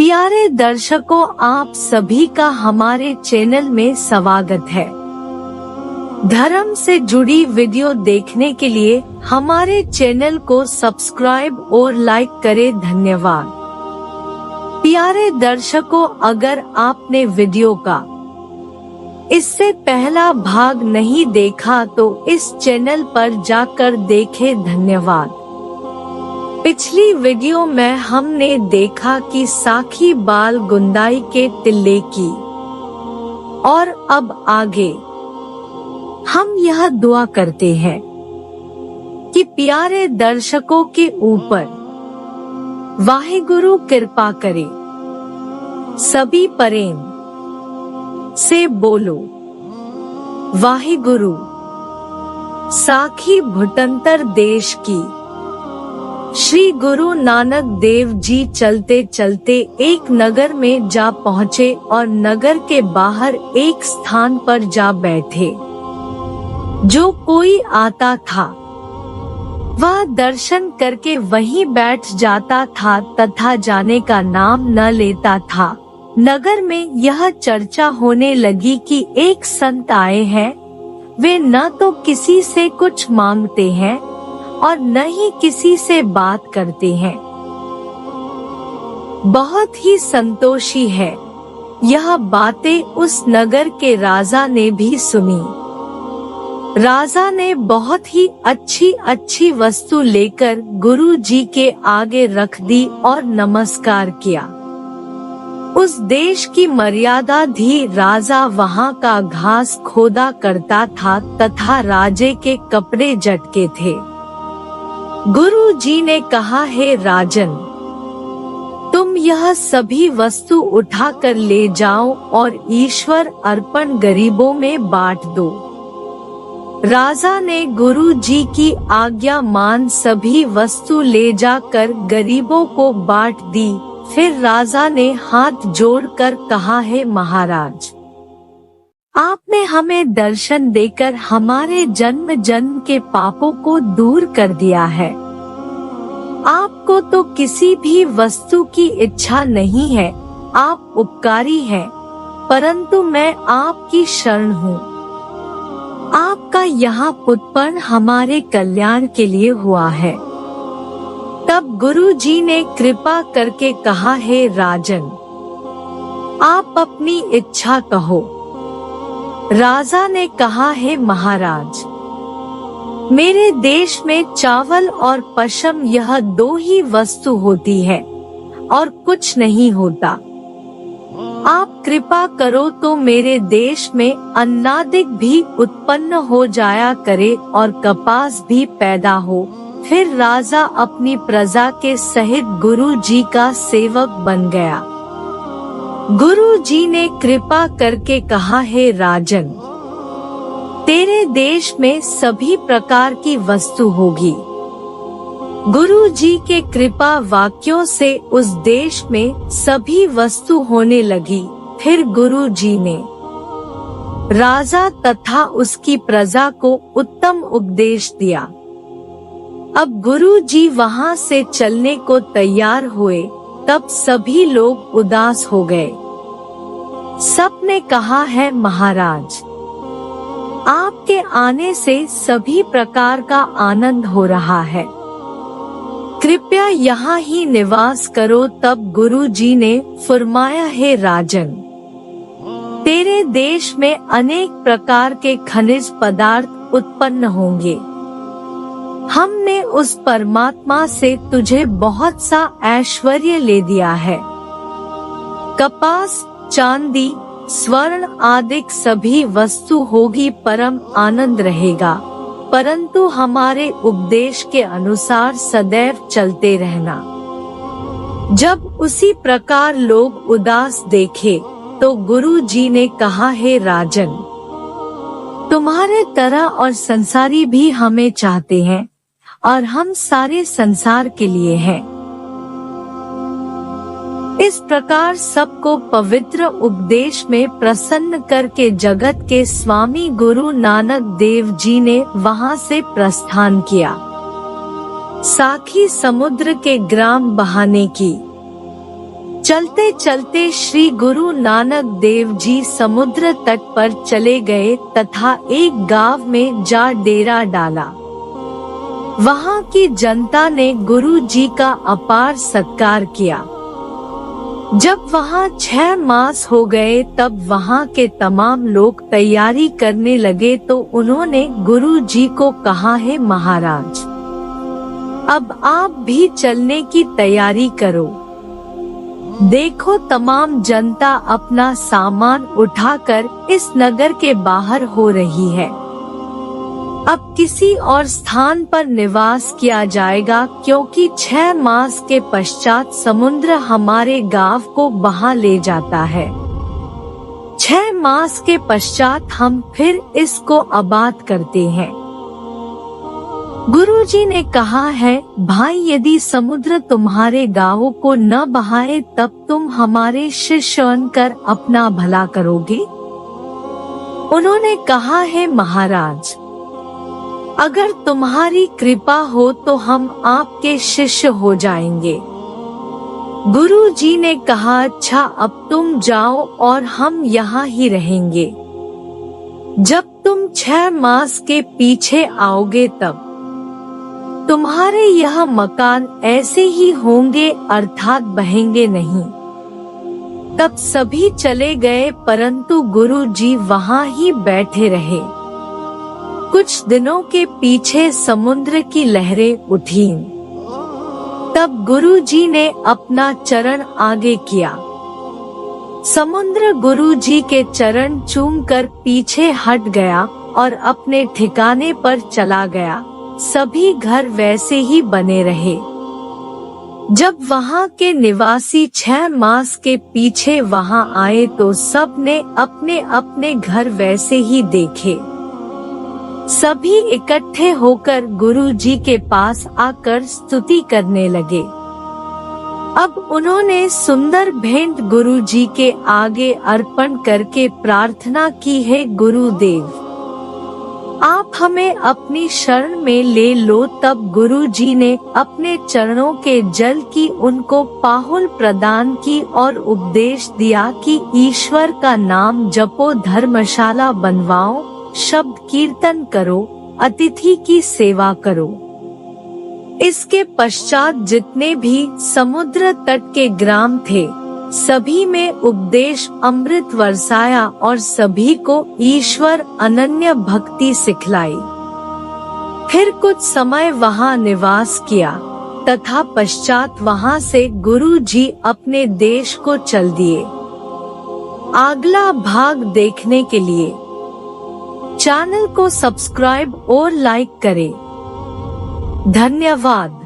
प्यारे दर्शकों, आप सभी का हमारे चैनल में स्वागत है। धर्म से जुड़ी वीडियो देखने के लिए हमारे चैनल को सब्सक्राइब और लाइक करें। धन्यवाद। प्यारे दर्शकों, अगर आपने वीडियो का इससे पहला भाग नहीं देखा तो इस चैनल पर जाकर देखें। धन्यवाद। पिछली वीडियो में हमने देखा कि साखी बाल गुंदाई के टिल्ले की, और अब आगे हम यह दुआ करते हैं कि प्यारे दर्शकों के ऊपर वाहिगुरु कृपा करे। सभी प्रेम से बोलो वाहिगुरु। साखी भूटंतर देश की श्री गुरु नानक देव जी चलते चलते एक नगर में जा पहुँचे और नगर के बाहर एक स्थान पर जा बैठे। जो कोई आता था वह दर्शन करके वहीं बैठ जाता था तथा जाने का नाम न लेता था। नगर में यह चर्चा होने लगी कि एक संत आए हैं, वे न तो किसी से कुछ मांगते हैं और न ही किसी से बात करते हैं। बहुत ही संतोषी है। यह बातें उस नगर के राजा ने भी सुनी। राजा ने बहुत ही अच्छी वस्तु लेकर गुरु जी के आगे रख दी और नमस्कार किया। उस देश की मर्यादा थी, राजा वहाँ का घास खोदा करता था तथा राजे के कपड़े जटके थे। गुरु जी ने कहा, हे राजन, तुम यह सभी वस्तु उठा कर ले जाओ और ईश्वर अर्पण गरीबों में बांट दो। राजा ने गुरु जी की आज्ञा मान सभी वस्तु ले जाकर गरीबों को बांट दी। फिर राजा ने हाथ जोड़कर कहा, हे महाराज, आपने हमें दर्शन देकर हमारे जन्म जन्म के पापों को दूर कर दिया है। आपको तो किसी भी वस्तु की इच्छा नहीं है, आप उपकारी हैं, परंतु मैं आपकी शरण हूँ। आपका यहाँ उत्पन्न हमारे कल्याण के लिए हुआ है। तब गुरु जी ने कृपा करके कहा, हे राजन, आप अपनी इच्छा कहो। राजा ने कहा, हे महाराज, मेरे देश में चावल और पशम यह दो ही वस्तु होती है और कुछ नहीं होता। आप कृपा करो तो मेरे देश में अन्नादिक भी उत्पन्न हो जाया करे और कपास भी पैदा हो। फिर राजा अपनी प्रजा के सहित गुरु जी का सेवक बन गया। गुरु जी ने कृपा करके कहा, हे राजन, तेरे देश में सभी प्रकार की वस्तु होगी। गुरु जी के कृपा वाक्यों से उस देश में सभी वस्तु होने लगी। फिर गुरु जी ने राजा तथा उसकी प्रजा को उत्तम उपदेश दिया। अब गुरु जी वहाँ से चलने को तैयार हुए, तब सभी लोग उदास हो गए। सबने कहा, है महाराज, आपके आने से सभी प्रकार का आनंद हो रहा है, कृपया यहाँ ही निवास करो। तब गुरु जी ने फरमाया, हे राजन, तेरे देश में अनेक प्रकार के खनिज पदार्थ उत्पन्न होंगे। हमने उस परमात्मा से तुझे बहुत सा ऐश्वर्य ले दिया है। कपास, चांदी, स्वर्ण आदि सभी वस्तु होगी, परम आनंद रहेगा, परंतु हमारे उपदेश के अनुसार सदैव चलते रहना। जब उसी प्रकार लोग उदास देखे तो गुरु जी ने कहा, हे राजन, तुम्हारे तरह और संसारी भी हमें चाहते हैं और हम सारे संसार के लिए हैं। इस प्रकार सबको पवित्र उपदेश में प्रसन्न करके जगत के स्वामी गुरु नानक देव जी ने वहां से प्रस्थान किया। साखी समुद्र के ग्राम बहाने की चलते चलते श्री गुरु नानक देव जी समुद्र तट पर चले गए तथा एक गांव में जा डेरा डाला। वहां की जनता ने गुरु जी का अपार सत्कार किया। जब वहां 6 मास हो गए तब वहां के तमाम लोग तैयारी करने लगे तो उन्होंने गुरु जी को कहा, है महाराज, अब आप भी चलने की तैयारी करो। देखो तमाम जनता अपना सामान उठाकर इस नगर के बाहर हो रही है। अब किसी और स्थान पर निवास किया जाएगा क्योंकि 6 मास के पश्चात समुद्र हमारे गांव को बहा ले जाता है। 6 मास के पश्चात हम फिर इसको आबाद करते हैं। गुरुजी ने कहा है, भाई यदि समुद्र तुम्हारे गांवों को न बहाए तब तुम हमारे शिष्य बनकर अपना भला करोगे? उन्होंने कहा, है महाराज, अगर तुम्हारी कृपा हो तो हम आपके शिष्य हो जाएंगे। गुरुजी ने कहा, अच्छा अब तुम जाओ और हम यहाँ ही रहेंगे। जब तुम 6 मास के पीछे आओगे तब तुम्हारे यह मकान ऐसे ही होंगे अर्थात बहेंगे नहीं। तब सभी चले गए परंतु गुरुजी वहाँ ही बैठे रहे। कुछ दिनों के पीछे समुद्र की लहरें उठीं। तब गुरुजी ने अपना चरण आगे किया। समुद्र गुरुजी के चरण चूमकर पीछे हट गया और अपने ठिकाने पर चला गया। सभी घर वैसे ही बने रहे। जब वहाँ के निवासी 6 मास के पीछे वहाँ आए तो सब ने अपने अपने घर वैसे ही देखे। सभी इकट्ठे होकर गुरुजी के पास आकर स्तुति करने लगे। अब उन्होंने सुंदर भेंट गुरुजी के आगे अर्पण करके प्रार्थना की, है गुरुदेव, आप हमें अपनी शरण में ले लो। तब गुरुजी ने अपने चरणों के जल की उनको पाहुल प्रदान की और उपदेश दिया कि ईश्वर का नाम जपो, धर्मशाला बनवाओ, शब्द कीर्तन करो, अतिथि की सेवा करो। इसके पश्चात जितने भी समुद्र तट के ग्राम थे सभी में उपदेश अमृत बरसाया और सभी को ईश्वर अनन्य भक्ति सिखलाई। फिर कुछ समय वहाँ निवास किया तथा पश्चात वहाँ से गुरुजी अपने देश को चल दिए। अगला भाग देखने के लिए चैनल को सब्सक्राइब और लाइक करें। धन्यवाद।